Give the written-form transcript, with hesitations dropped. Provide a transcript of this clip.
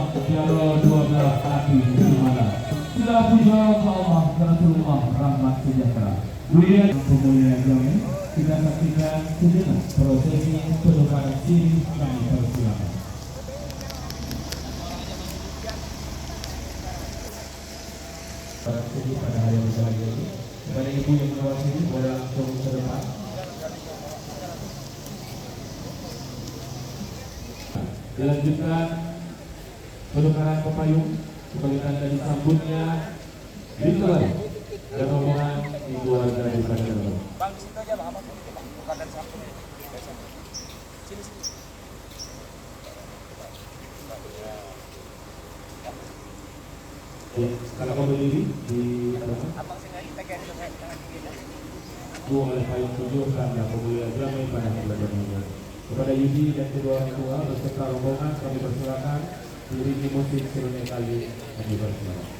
Piala 12 hati Malang. Segala puja ke Allah dan Rasulullah rahmat sejahtera. Kemudian pemulihan kami kita saksikan sejenak prosesi penukaran siri kami persilakan. Para sini pada hari yang berbahagia ini, kepada ibu yang mewakili boleh langsung ke depan. Dilanjutkan penukaran pepayung sebagai tanda disambutnya dimulai dan rombongan ibu warga di sana. Bang, di situ aja Bang, bukan dari samping. Sini sini. Kalau kau berdiri di Abang sengaja pegang itu kayak jangan digini. dua oleh payung tujuh tanda pemulihan damai pada bulan ini. Kepada Yudi dan kedua orang tua beserta rombongan kami persilakan diiringi musik serunya kali kami persilakan.